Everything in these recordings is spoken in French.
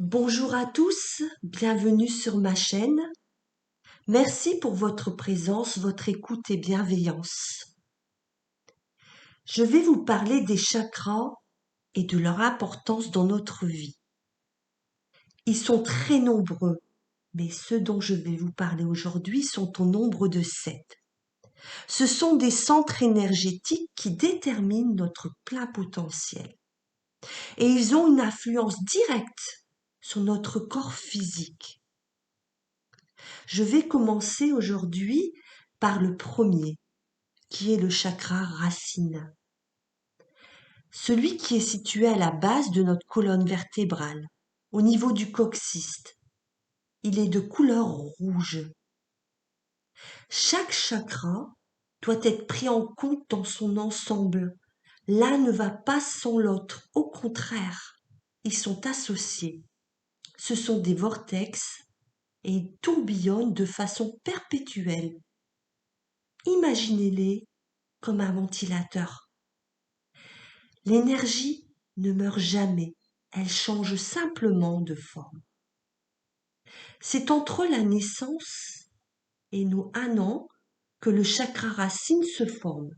Bonjour à tous, bienvenue sur ma chaîne. Merci pour votre présence, votre écoute et bienveillance. Je vais vous parler des chakras et de leur importance dans notre vie. Ils sont très nombreux, mais ceux dont je vais vous parler aujourd'hui sont au nombre de 7. Ce sont des centres énergétiques qui déterminent notre plein potentiel. Et ils ont une influence directe sur notre corps physique. Je vais commencer aujourd'hui par le premier, qui est le chakra racine. Celui qui est situé à la base de notre colonne vertébrale, au niveau du coccyx. Il est de couleur rouge. Chaque chakra doit être pris en compte dans son ensemble. L'un ne va pas sans l'autre, au contraire, ils sont associés. Ce sont des vortex et ils tourbillonnent de façon perpétuelle. Imaginez-les comme un ventilateur. L'énergie ne meurt jamais, elle change simplement de forme. C'est entre la naissance et nos 1 an que le chakra racine se forme,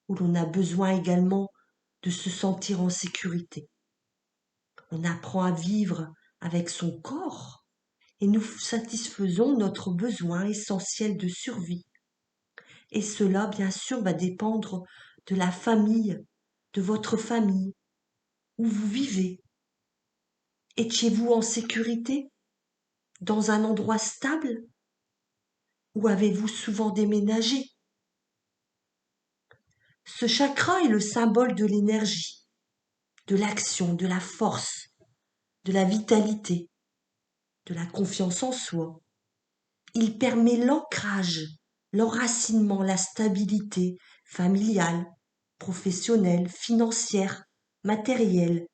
où l'on a besoin également de se sentir en sécurité. On apprend à vivre avec son corps et nous satisfaisons notre besoin essentiel de survie. Et cela, bien sûr, va dépendre de la famille, de votre famille, où vous vivez. Étiez-vous en sécurité, dans un endroit stable, ou avez-vous souvent déménagé? Ce chakra est le symbole de l'énergie, de l'action, de la force, de la vitalité, de la confiance en soi. Il permet l'ancrage, l'enracinement, la stabilité familiale, professionnelle, financière, matérielle.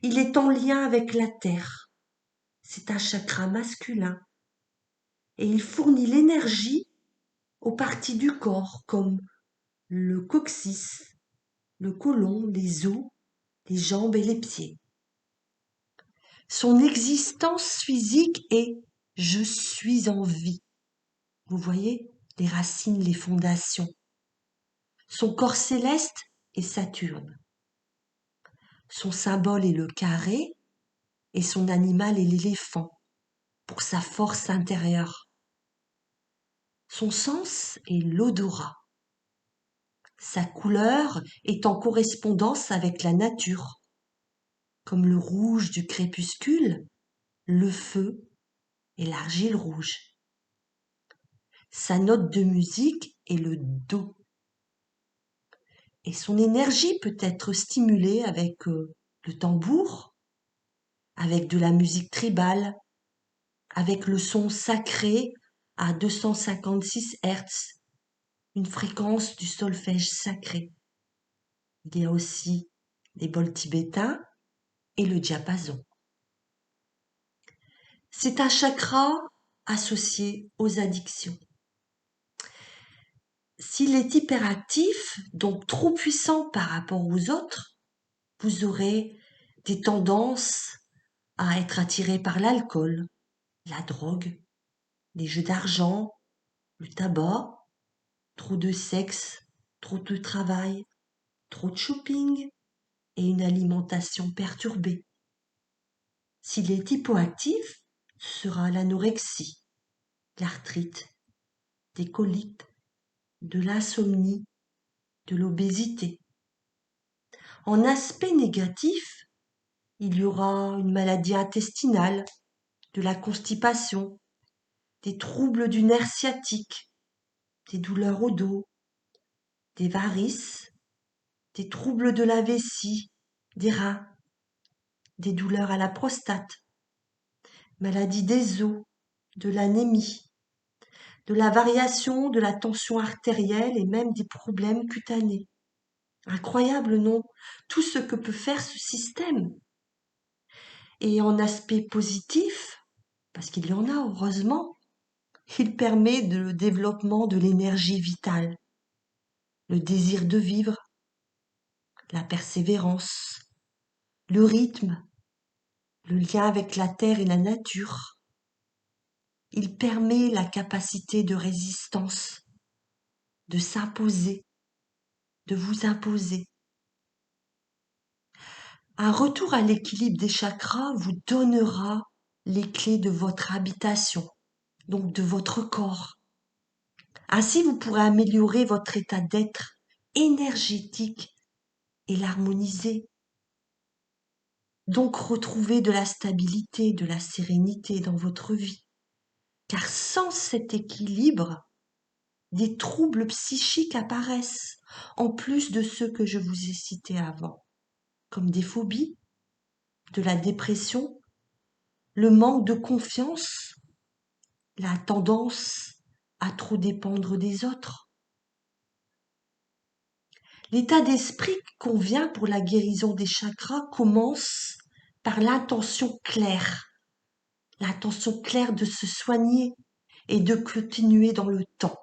Il est en lien avec la terre. C'est un chakra masculin et il fournit l'énergie aux parties du corps comme le coccyx, le côlon, les os, les jambes et les pieds. Son existence physique est je suis en vie. Vous voyez les racines, les fondations. Son corps céleste est Saturne. Son symbole est le carré et son animal est l'éléphant pour sa force intérieure. Son sens est l'odorat. Sa couleur est en correspondance avec la nature, comme le rouge du crépuscule, le feu et l'argile rouge. Sa note de musique est le do. Et son énergie peut être stimulée avec le tambour, avec de la musique tribale, avec le son sacré à 256 Hz, une fréquence du solfège sacré. Il y a aussi les bols tibétains et le diapason. C'est un chakra associé aux addictions. S'il est hyperactif, donc trop puissant par rapport aux autres, vous aurez des tendances à être attiré par l'alcool, la drogue, les jeux d'argent, le tabac, trop de sexe, trop de travail, trop de shopping et une alimentation perturbée. S'il est hypoactif, ce sera l'anorexie, l'arthrite, des coliques, de l'insomnie, de l'obésité. En aspect négatif, il y aura une maladie intestinale, de la constipation, des troubles du nerf sciatique, des douleurs au dos, des varices, des troubles de la vessie, des reins, des douleurs à la prostate, maladie des os, de l'anémie, de la variation de la tension artérielle et même des problèmes cutanés. Incroyable, non? Tout ce que peut faire ce système. Et en aspect positif, parce qu'il y en a heureusement, il permet le développement de l'énergie vitale, le désir de vivre, la persévérance, le rythme, le lien avec la terre et la nature. Il permet la capacité de résistance, de s'imposer, de vous imposer. Un retour à l'équilibre des chakras vous donnera les clés de votre habitation, donc de votre corps. Ainsi, vous pourrez améliorer votre état d'être énergétique et l'harmoniser. Donc retrouver de la stabilité, de la sérénité dans votre vie. Car sans cet équilibre, des troubles psychiques apparaissent, en plus de ceux que je vous ai cités avant, comme des phobies, de la dépression, le manque de confiance, la tendance à trop dépendre des autres. L'état d'esprit qui convient pour la guérison des chakras commence par l'intention claire de se soigner et de continuer dans le temps.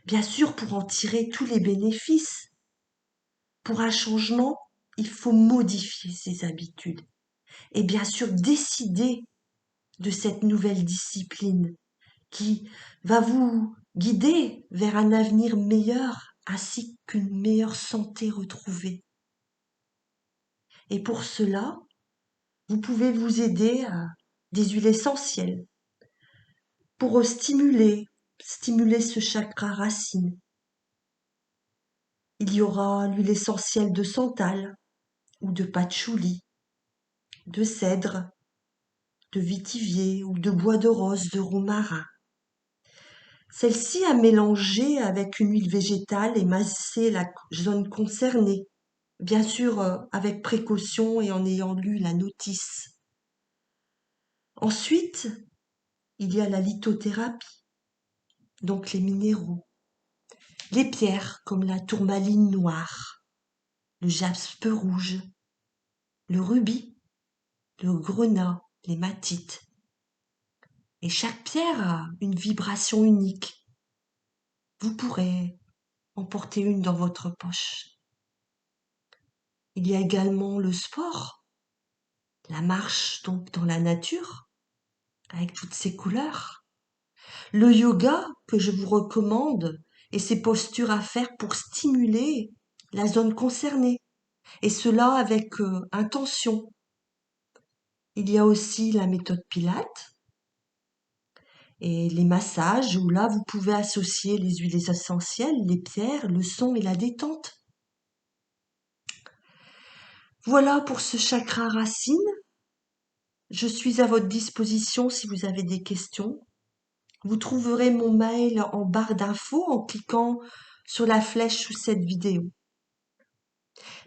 Bien sûr, pour en tirer tous les bénéfices, pour un changement, il faut modifier ses habitudes et bien sûr décider de cette nouvelle discipline qui va vous guider vers un avenir meilleur ainsi qu'une meilleure santé retrouvée. Et pour cela, vous pouvez vous aider à des huiles essentielles pour stimuler ce chakra racine. Il y aura l'huile essentielle de santal ou de patchouli, de cèdre, de vétiver ou de bois de rose de romarin. Celle-ci à mélanger avec une huile végétale et masser la zone concernée, bien sûr avec précaution et en ayant lu la notice. Ensuite, il y a la lithothérapie, donc les minéraux, les pierres comme la tourmaline noire, le jaspe rouge, le rubis, le grenat, l'hématite. Et chaque pierre a une vibration unique. Vous pourrez en porter une dans votre poche. Il y a également le sport, la marche donc dans la nature, avec toutes ses couleurs. Le yoga que je vous recommande et ses postures à faire pour stimuler la zone concernée. Et cela avec intention. Il y a aussi la méthode Pilates et les massages où là vous pouvez associer les huiles essentielles, les pierres, le son et la détente. Voilà pour ce chakra racine. Je suis à votre disposition si vous avez des questions. Vous trouverez mon mail en barre d'infos en cliquant sur la flèche sous cette vidéo.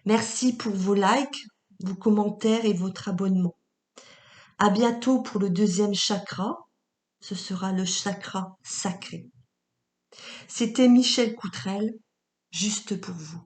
Merci pour vos likes, vos commentaires et votre abonnement. À bientôt pour le deuxième chakra. Ce sera le chakra sacré. C'était Michel Coutrel, juste pour vous.